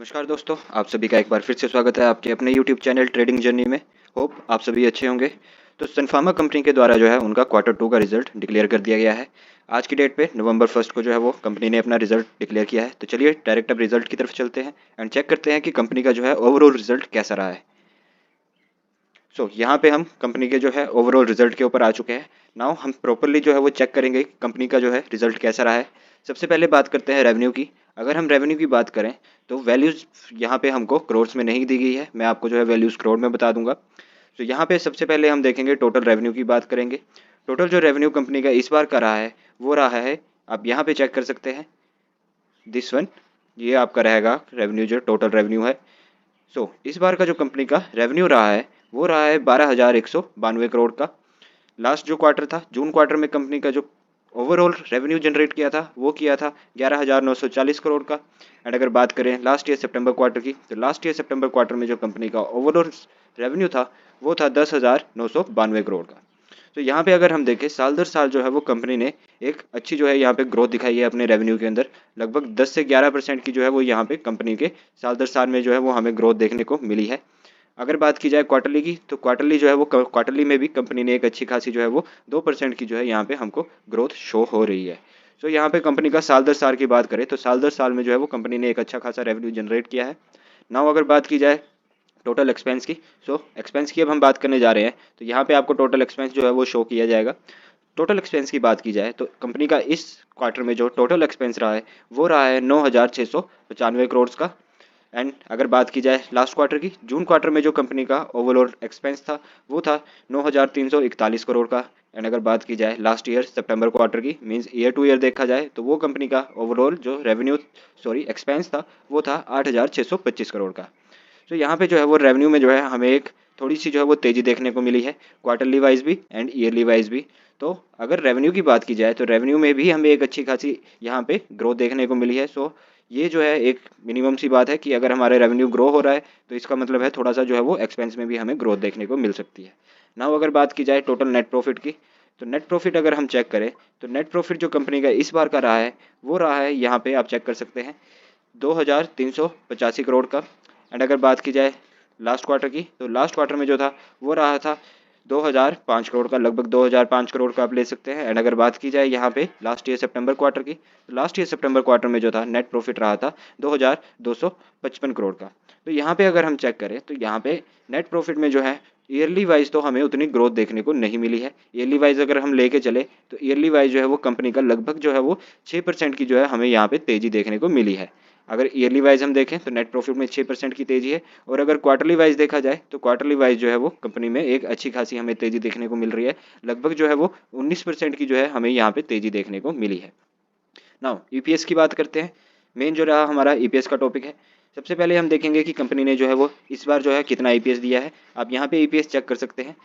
नमस्कार दोस्तों, आप सभी का एक बार फिर से स्वागत है आपके अपने यूट्यूब चैनल ट्रेडिंग जर्नी में। होप आप सभी अच्छे होंगे। तो सन फार्मा कंपनी के द्वारा जो है उनका क्वार्टर 2 का रिजल्ट डिक्लेयर कर दिया गया है। आज की डेट पे नवंबर 1 को जो है वो कंपनी ने अपना रिजल्ट डिक्लेयर किया है। तो चलिए डायरेक्ट अब रिजल्ट की तरफ चलते हैं एंड चेक करते हैं कि कंपनी का जो है ओवरऑल रिजल्ट कैसा रहा है। यहाँ पे हम कंपनी के जो है ओवरऑल रिजल्ट के ऊपर आ चुके हैं। नाउ हम प्रॉपरली जो है वो चेक करेंगे कंपनी का जो है रिजल्ट कैसा रहा है। सबसे पहले बात करते हैं रेवेन्यू की। अगर हम रेवेन्यू की बात करें तो वैल्यूज यहाँ पे हमको करोड्स में नहीं दी गई है। मैं आपको जो है वैल्यूज करोड़ में बता दूंगा। तो यहाँ पे सबसे पहले हम देखेंगे टोटल रेवेन्यू की बात करेंगे। टोटल जो रेवेन्यू कंपनी का इस बार का रहा है वो रहा है, आप यहाँ पे चेक कर सकते हैं, दिस वन। ये आपका रहेगा रेवेन्यू, जो टोटल रेवेन्यू है। इस बार का जो कंपनी का रेवेन्यू रहा है वो रहा है 12,192 करोड़ का। लास्ट जो क्वार्टर था, जून क्वार्टर में कंपनी का जो ओवरऑल रेवेन्यू जनरेट किया था वो किया था 11,940 करोड़ का। एंड अगर बात करें लास्ट ईयर सितंबर क्वार्टर की, तो लास्ट ईयर सितंबर क्वार्टर में जो कंपनी का ओवरऑल रेवेन्यू था वो था 10,992 करोड़ का। तो यहाँ पे अगर हम देखें साल दर साल जो है वो कंपनी ने एक अच्छी जो है यहाँ पे ग्रोथ दिखाई है अपने रेवेन्यू के अंदर। लगभग 10 से 11% की जो है वो यहाँ पे कंपनी के साल दर साल में जो है वो हमें ग्रोथ देखने को मिली है। अगर बात की जाए क्वार्टरली की, तो क्वार्टरली जो है वो क्वार्टरली में भी कंपनी ने एक अच्छी खासी जो है वो 2% की जो है यहाँ पे हमको ग्रोथ शो हो रही है। यहाँ पे कंपनी का साल दर साल की बात करें तो साल दर साल में जो है वो कंपनी ने एक अच्छा खासा रेवेन्यू जनरेट किया है। नाउ अगर बात की जाए टोटल एक्सपेंस की, एक्सपेंस की अब हम बात करने जा रहे हैं। तो यहाँ पे आपको टोटल एक्सपेंस जो है वो शो किया जाएगा। टोटल एक्सपेंस की बात की जाए तो कंपनी का इस क्वार्टर में जो टोटल एक्सपेंस रहा है वो रहा है 9,695 करोड़ का। एंड अगर बात की जाए लास्ट क्वार्टर की, जून क्वार्टर में जो कंपनी का ओवरऑल एक्सपेंस था वो था 9,341 करोड़ का। एंड अगर बात की जाए लास्ट ईयर सितंबर क्वार्टर की, मींस ईयर टू ईयर देखा जाए, तो वो कंपनी का ओवरऑल जो रेवेन्यू एक्सपेंस था वो था 8,625 करोड़ का। यहाँ पे जो है वो रेवेन्यू में जो है हमें एक थोड़ी सी जो है वो तेज़ी देखने को मिली है, क्वार्टरली वाइज भी एंड ईयरली वाइज भी। तो अगर रेवेन्यू की बात की जाए तो रेवेन्यू में भी हमें एक अच्छी खासी यहाँ पे ग्रोथ देखने को मिली है। ये जो है एक मिनिमम सी बात है कि अगर हमारे रेवेन्यू ग्रो हो रहा है तो इसका मतलब है थोड़ा सा जो है वो एक्सपेंस में भी हमें ग्रोथ देखने को मिल सकती है। नाउ अगर बात की जाए टोटल नेट प्रॉफिट की, तो नेट प्रॉफिट अगर हम चेक करें तो नेट प्रॉफिट जो कंपनी का इस बार का रहा है वो रहा है, यहाँ पे आप चेक कर सकते हैं, 2,385 करोड़ का। एंड अगर बात की जाए लास्ट क्वार्टर की, तो लास्ट क्वार्टर में जो था वो रहा था 2,005 करोड़ का, लगभग 2,005 करोड़ का आप ले सकते हैं। एंड अगर बात की जाए यहाँ पे लास्ट ईयर सितंबर क्वार्टर की, तो लास्ट ईयर सितंबर क्वार्टर में जो था नेट प्रॉफिट रहा था 2,255 करोड़ का। तो यहाँ पे अगर हम चेक करें तो यहाँ पे नेट प्रॉफिट में जो है ईयरली वाइज तो हमें उतनी ग्रोथ देखने को नहीं मिली है। ईयरली वाइज अगर हम लेके चले तो ईयरली वाइज जो है वो कंपनी का लगभग जो है वो 6% की जो है हमें यहाँ पे तेजी देखने को मिली है। अगर ईयरली वाइज हम देखें तो नेट प्रॉफिट में 6% की तेजी है। और अगर क्वार्टरली वाइज देखा जाए तो क्वार्टरली वाइज जो है वो कंपनी में एक अच्छी खासी हमें तेजी देखने को मिल रही है। लगभग जो है वो 19% की जो है हमें यहाँ पे तेजी देखने को मिली है। नाउ ईपीएस की बात करते हैं। मेन जो रहा हमारा ईपीएस का टॉपिक है। सबसे पहले हम देखेंगे कि कंपनी ने जो है वो इस बार जो है कितना ईपीएस दिया है। आप यहाँ पे ईपीएस चेक कर सकते हैं।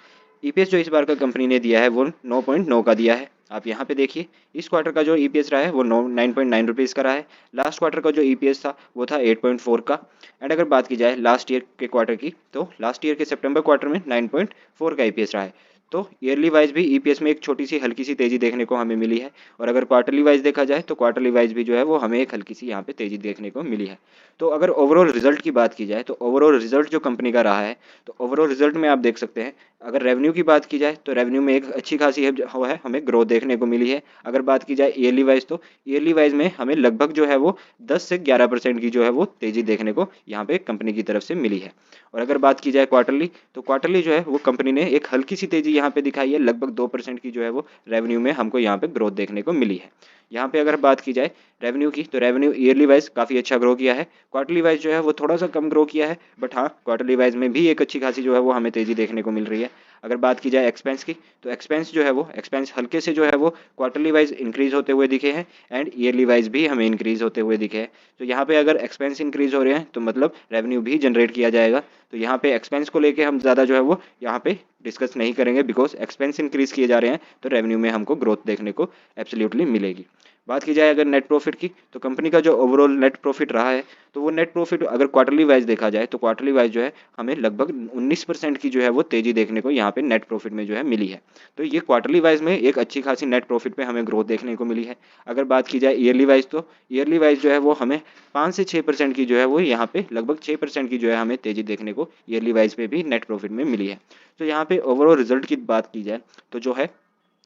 ईपीएस जो इस बार का कंपनी ने दिया है वो 9.9 का दिया है। आप यहाँ पे देखिए इस क्वार्टर का जो ईपीएस रहा है वो 9.9 रुपीज़ का रहा है। लास्ट क्वार्टर का जो ईपीएस था वो था 8.4 का। एंड अगर बात की जाए लास्ट ईयर के क्वार्टर की, तो लास्ट ईयर के सितंबर क्वार्टर में 9.4 का ईपीएस रहा है। तो ईयरली वाइज भी ईपीएस में एक छोटी सी हल्की सी तेजी देखने को हमें मिली है। और अगर क्वार्टरली वाइज देखा जाए तो क्वार्टरली वाइज भी जो है वो हमें एक हल्की सी यहाँ पे तेजी देखने को मिली है। तो अगर ओवरऑल रिजल्ट की बात की जाए तो ओवरऑल रिजल्ट जो कंपनी का रहा है, तो ओवरऑल रिजल्ट में आप देख सकते हैं, अगर रेवेन्यू की बात की जाए तो रेवेन्यू में एक अच्छी खासी है हमें ग्रोथ देखने को मिली है। अगर बात की जाए ईयरली वाइज, तो ईयरली वाइज में हमें लगभग जो है वो 10 से 11% की जो है वो तेजी देखने को यहाँ पे कंपनी की तरफ से मिली है। और अगर बात की जाए क्वार्टरली, तो क्वार्टरली जो है वो कंपनी ने एक हल्की सी तेजी यहाँ पे दिखाई है। लगभग 2% की जो है वो रेवेन्यू में हमको यहाँ पे ग्रोथ देखने को मिली है। यहाँ पे अगर बात की जाए रेवेन्यू की, तो रेवेन्यू ईयरली वाइज काफ़ी अच्छा ग्रो किया है। क्वार्टरली वाइज जो है वो थोड़ा सा कम ग्रो किया है, बट हाँ क्वार्टरली वाइज में भी एक अच्छी खासी जो है वो हमें तेजी देखने को मिल रही है। अगर बात की जाए एक्सपेंस की, तो एक्सपेंस जो है वो एक्सपेंस हल्के से जो है वो क्वार्टरली वाइज इंक्रीज होते हुए दिखे हैं एंड ईयरली वाइज भी हमें इंक्रीज होते हुए दिखे हैं। तो यहाँ पे अगर एक्सपेंस इंक्रीज हो रहे हैं तो मतलब रेवेन्यू भी जनरेट किया जाएगा। तो यहाँ पे एक्सपेंस को लेके हम ज़्यादा जो है वो यहाँ पे डिस्कस नहीं करेंगे, बिकॉज एक्सपेंस इंक्रीज किए जा रहे हैं तो रेवेन्यू में हमको ग्रोथ देखने को एब्सोल्युटली मिलेगी। बात की जाए अगर नेट प्रॉफिट की, तो कंपनी का जो ओवरऑल नेट प्रॉफिट रहा है, तो वो नेट प्रॉफिट अगर क्वार्टरली वाइज देखा जाए तो क्वार्टरली वाइज जो है हमें लगभग 19% की जो है वो तेजी देखने को यहाँ पे नेट प्रॉफिट में जो है मिली है। तो ये क्वार्टरली वाइज में एक अच्छी खासी नेट प्रॉफिट पे हमें ग्रोथ देखने को मिली है। अगर बात की जाए ईयरली वाइज, तो ईयरली वाइज जो है वो हमें 5 से 6% की जो है वो यहाँ पे लगभग 6% की जो है हमें तेजी देखने को ईयरली वाइज पे भी नेट प्रॉफिट में मिली है। तो यहाँ पे ओवरऑल रिजल्ट की बात की जाए तो जो है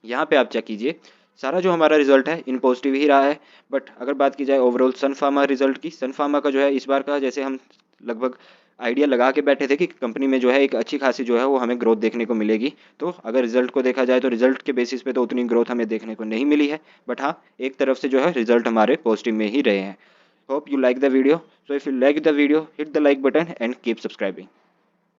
यहाँ पे आप चेक कीजिए, सारा जो हमारा रिजल्ट है इन पॉजिटिव ही रहा है। बट अगर बात की जाए ओवरऑल सन फार्मा रिजल्ट की, सन फार्मा का जो है इस बार का जैसे हम लगभग आइडिया लगा के बैठे थे कि कंपनी में जो है एक अच्छी खासी जो है वो हमें ग्रोथ देखने को मिलेगी, तो अगर रिजल्ट को देखा जाए तो रिजल्ट के बेसिस पे तो उतनी ग्रोथ हमें देखने को नहीं मिली है। बट हाँ, एक तरफ से जो है रिजल्ट हमारे पॉजिटिव में ही रहे हैं। Hope you like the video. So if you like the video, hit the like button and keep subscribing.